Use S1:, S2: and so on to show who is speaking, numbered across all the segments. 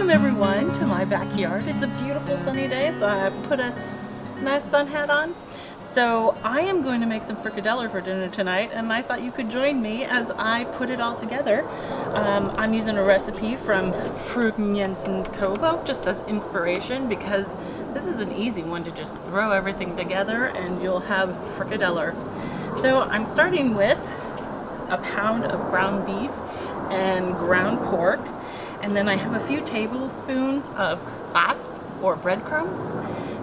S1: Welcome everyone to my backyard. It's a beautiful sunny day, so I put a nice sun hat on. So I am going to make some frikadeller for dinner tonight, and I thought you could join me as I put it all together. I'm using a recipe from Frikadeller's cookbook just as inspiration, because this is an easy one to just throw everything together and you'll have frikadeller. So I'm starting with a pound of ground beef and ground pork, and then I have a few tablespoons of asp or breadcrumbs,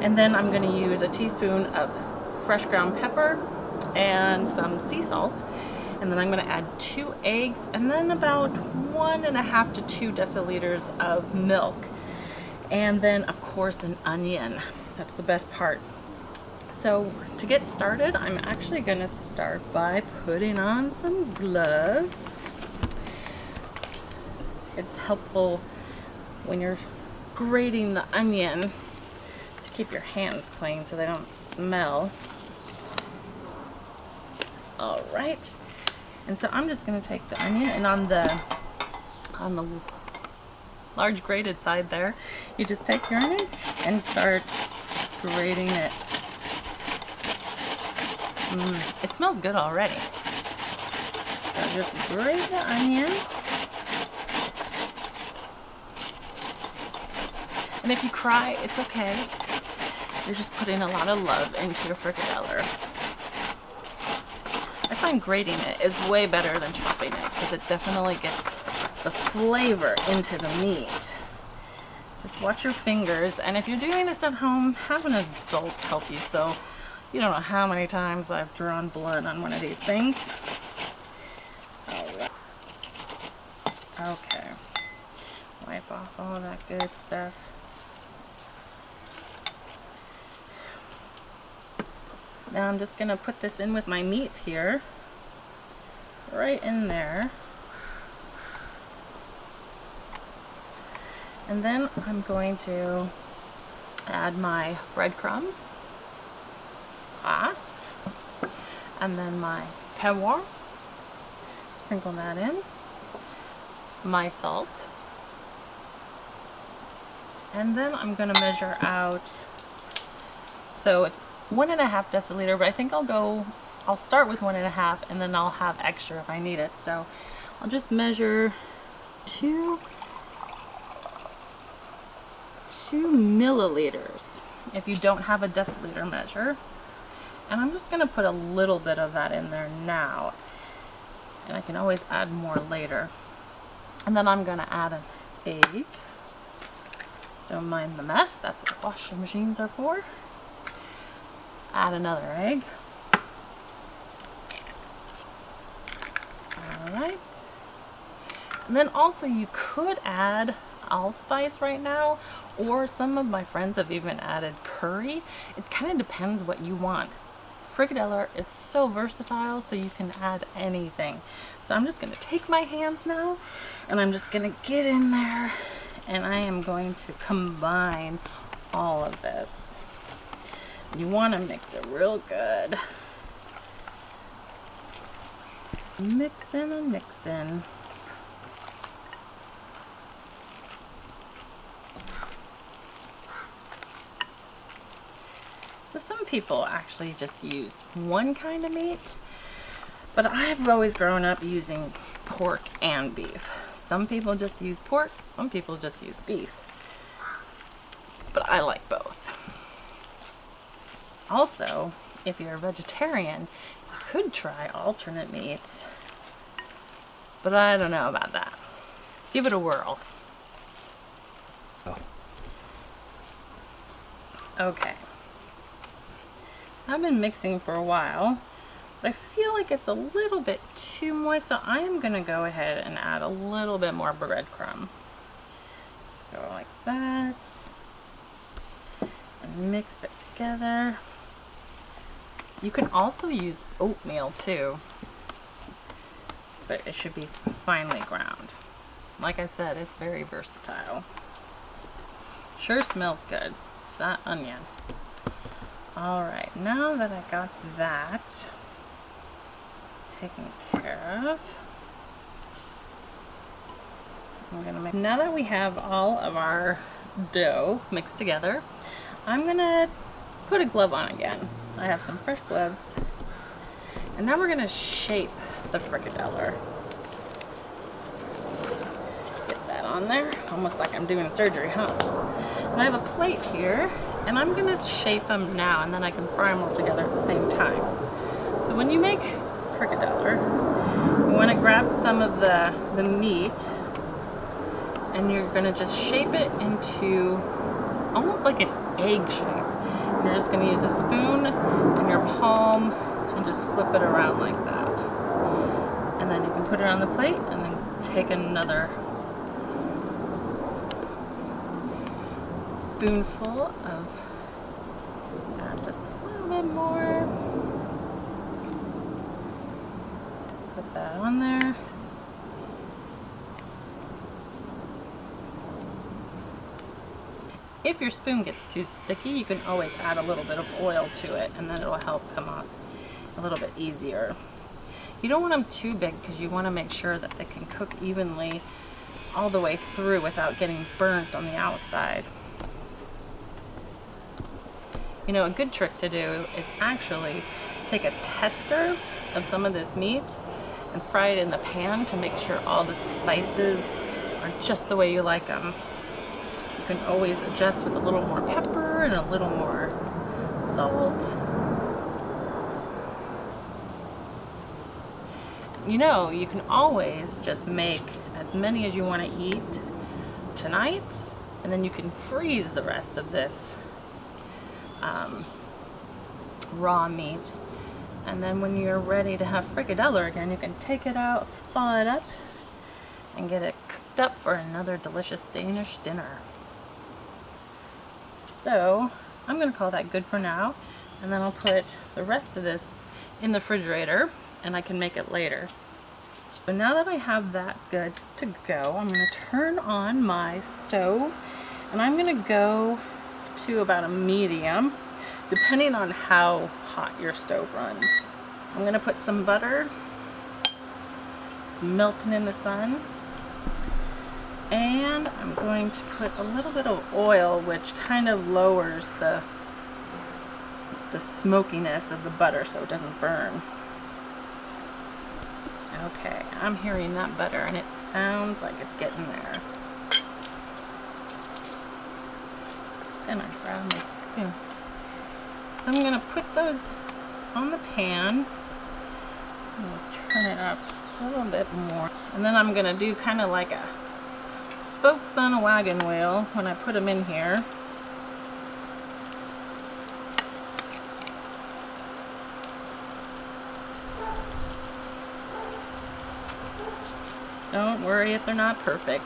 S1: and then I'm going to use a teaspoon of fresh ground pepper and some sea salt, and then I'm going to add 2 eggs and then about 1.5 to 2 deciliters of milk, and then of course an onion. That's the best part. So to get started, I'm actually going to start by putting on some gloves. It's helpful when you're grating the onion to keep your hands clean so they don't smell. All right, and so I'm just going to take the onion, and on the large grated side there, you just take your onion and start grating it. It smells good already. So just grate the onion. And if you cry, it's okay. You're just putting a lot of love into your frikadeller. I find grating it is way better than chopping it, because it definitely gets the flavor into the meat. Just watch your fingers, and if you're doing this at home, have an adult help you, so you don't know how many times I've drawn blood on one of these things. Alright. Okay. Wipe off all that good stuff. Now I'm just going to put this in with my meat here, right in there. And then I'm going to add my breadcrumbs, asp, and then my pepper, sprinkle that in, my salt, and then I'm going to measure out, so it's 1.5 deciliter, but I think I'll start with 1.5 and then I'll have extra if I need it. So I'll just measure 2 milliliters if you don't have a deciliter measure. And I'm just going to put a little bit of that in there now, and I can always add more later. And then I'm going to add an egg. Don't mind the mess, that's what washing machines are for. Add another egg. Alright. And then also you could add allspice right now, or some of my friends have even added curry. It kind of depends what you want. Frikadeller is so versatile, so you can add anything. So I'm just going to take my hands now, and I'm just going to get in there, and I am going to combine all of this. You want to mix it real good. Mixing and mixing. So some people actually just use one kind of meat, but I've always grown up using pork and beef. Some people just use pork, some people just use beef, but I like both. Also, if you're a vegetarian, you could try alternate meats, but I don't know about that. Give it a whirl. Okay. I've been mixing for a while, but I feel like it's a little bit too moist, so I am going to go ahead and add a little bit more breadcrumb. Just go like that, and mix it together. You can also use oatmeal too, but it should be finely ground. Like I said, it's very versatile. Sure smells good. It's that onion. Alright, now that I got that taken care of, Now that we have all of our dough mixed together, I'm gonna put a glove on again. I have some fresh gloves. And now we're gonna shape the frikadeller. Get that on there, almost like I'm doing surgery, huh? And I have a plate here, and I'm gonna shape them now, and then I can fry them all together at the same time. So when you make frikadeller, you wanna grab some of the meat, and you're gonna just shape it into almost like an egg shape. And you're just gonna use a spoon in your palm and just flip it around like that. And then you can put it on the plate and then take another spoonful of, add just a little bit more. Put that on there. If your spoon gets too sticky, you can always add a little bit of oil to it, and then it'll help come out a little bit easier. You don't want them too big because you want to make sure that they can cook evenly all the way through without getting burnt on the outside. You know, a good trick to do is actually take a tester of some of this meat and fry it in the pan to make sure all the spices are just the way you like them. You can always adjust with a little more pepper and a little more salt. You know, you can always just make as many as you want to eat tonight, and then you can freeze the rest of this raw meat. And then when you're ready to have frikadeller again, you can take it out, thaw it up, and get it cooked up for another delicious Danish dinner. So I'm going to call that good for now, and then I'll put the rest of this in the refrigerator and I can make it later. So now that I have that good to go, I'm going to turn on my stove, and I'm going to go to about a medium, depending on how hot your stove runs. I'm going to put some butter, melting in the sun, and I'm going to put a little bit of oil, which kind of lowers the smokiness of the butter so it doesn't burn. Okay, I'm hearing that butter and it sounds like it's getting there. Just gonna grab my spoon. So I'm gonna put those on the pan. I'm gonna turn it up a little bit more. And then I'm gonna do kind of like a spokes on a wagon wheel when I put them in here. Don't worry if they're not perfect.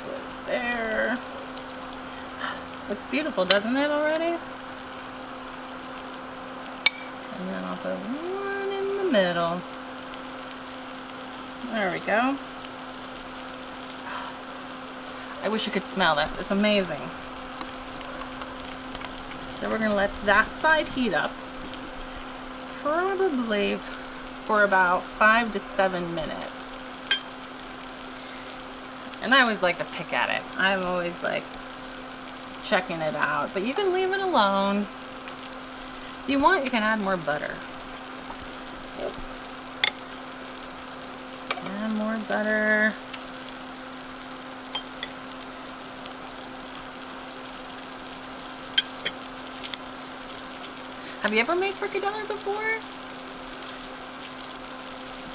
S1: Put there. Looks beautiful, doesn't it already? And then I'll put one in the middle. There we go. I wish you could smell this. It's amazing. So we're going to let that side heat up. Probably for about 5 to 7 minutes. And I always like to pick at it. I'm always like checking it out. But you can leave it alone. If you want, you can add more butter. Add more butter. Have you ever made frikadeller before?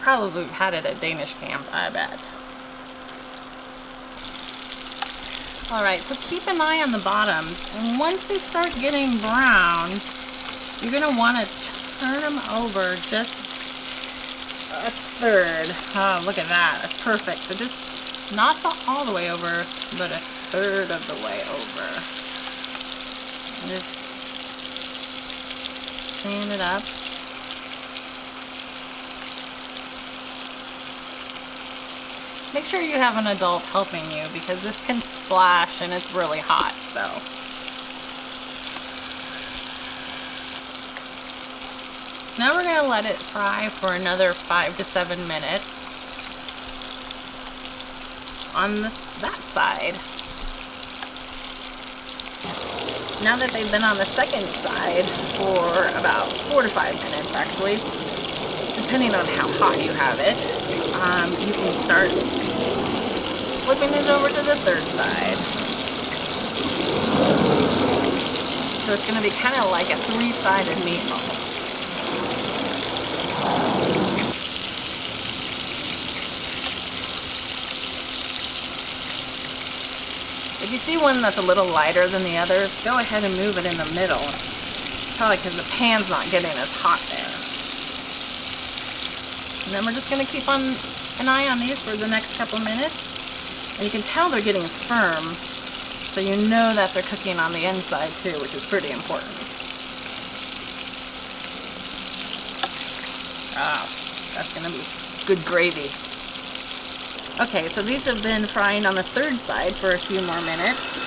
S1: Probably had it at Danish camp, I bet. Alright, so keep an eye on the bottoms, and once they start getting brown, you're going to want to turn them over just a third. Oh, look at that. That's perfect. So just not all the way over, but a third of the way over. And just stand it up. Make sure you have an adult helping you because this can splash and it's really hot, so. Now we're going to let it fry for another 5 to 7 minutes on that side. Now that they've been on the second side for about 4 to 5 minutes, actually, depending on how hot you have it, you can start flipping it over to the third side. So it's going to be kind of like a 3-sided meatball. If you see one that's a little lighter than the others, go ahead and move it in the middle. Probably because the pan's not getting as hot there. And then we're just going to keep on an eye on these for the next couple minutes. And you can tell they're getting firm, so you know that they're cooking on the inside too, which is pretty important. Ah, that's going to be good gravy. Okay, so these have been frying on the third side for a few more minutes,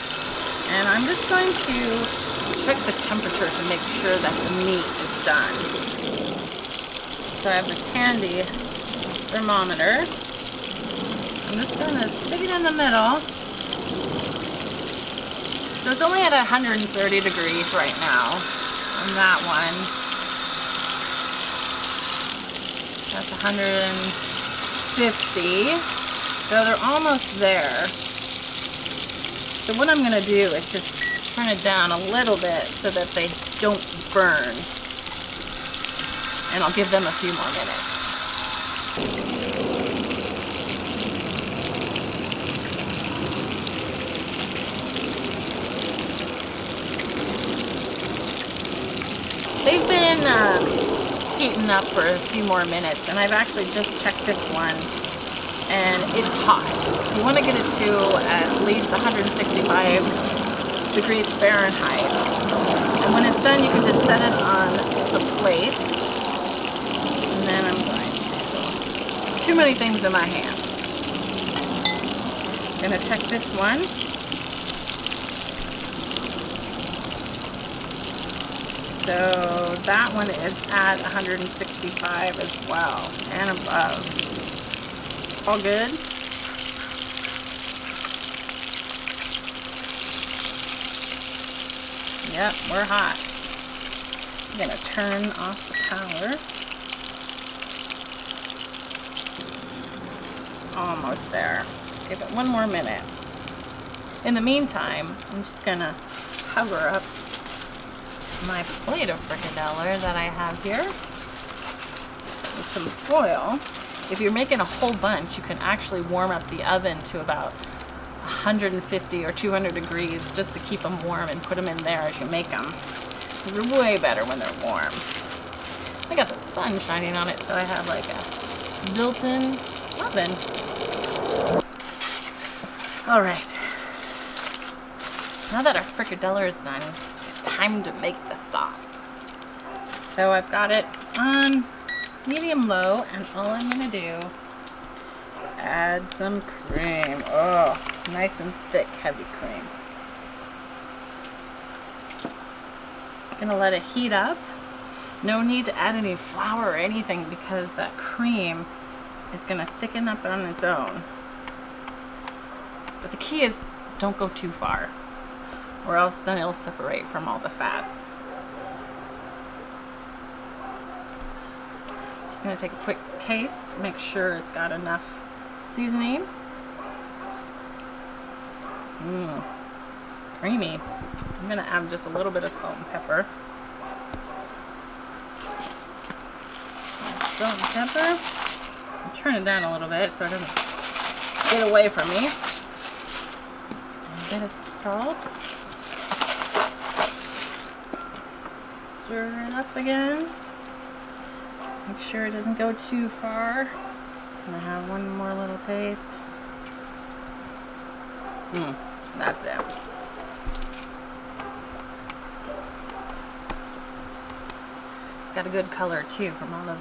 S1: and I'm just going to check the temperature to make sure that the meat is done. So I have this handy thermometer. I'm just going to stick it in the middle. So it's only at 130 degrees right now on that one. That's 150. So they're almost there. So what I'm going to do is just turn it down a little bit so that they don't burn. And I'll give them a few more minutes. They've been heating up for a few more minutes, and I've actually just checked this one. And it's hot. So you want to get it to at least 165 degrees Fahrenheit. And when it's done, you can just set it on the plate. And then I'm going to... Too many things in my hand. I'm going to check this one. So that one is at 165 as well, and above. All good. Yep, we're hot. I'm gonna turn off the power. Almost there. Give it one more minute. In the meantime, I'm just gonna cover up my plate of frikadeller that I have here with some foil. If you're making a whole bunch, you can actually warm up the oven to about 150 or 200 degrees just to keep them warm and put them in there as you make them. They're way better when they're warm. I got the sun shining on it, so I have like a built-in oven. All right. Now that our frikadeller is done, it's time to make the sauce. So I've got it on medium-low, and all I'm going to do is add some cream. Oh, nice and thick, heavy cream. I'm going to let it heat up. No need to add any flour or anything because that cream is going to thicken up on its own. But the key is don't go too far, or else then it'll separate from all the fats. Just going to take a quick taste, make sure it's got enough seasoning. Creamy. I'm going to add just a little bit of salt and pepper. Salt and pepper. I'll turn it down a little bit so it doesn't get away from me. A bit of salt. Stir it up again. Make sure it doesn't go too far. I'm gonna have one more little taste. That's it. It's got a good color too from all those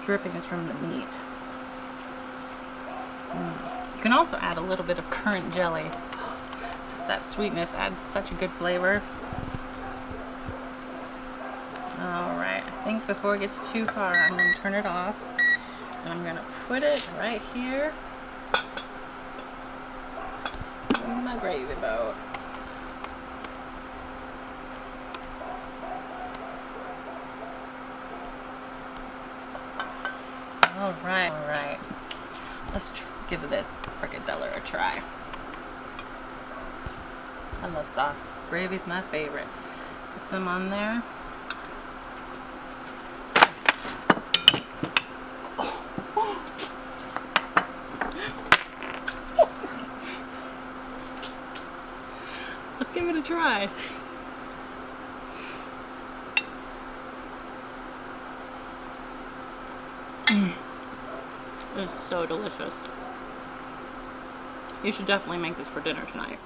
S1: drippings from the meat. You can also add a little bit of currant jelly. That sweetness adds such a good flavor. All right. think before it gets too far, I'm going to turn it off. And I'm going to put it right here in my gravy boat. All right. Let's give this frikadeller a try. I love sauce. Gravy's my favorite. Put some on there. Let's give it a try. It's so delicious. You should definitely make this for dinner tonight.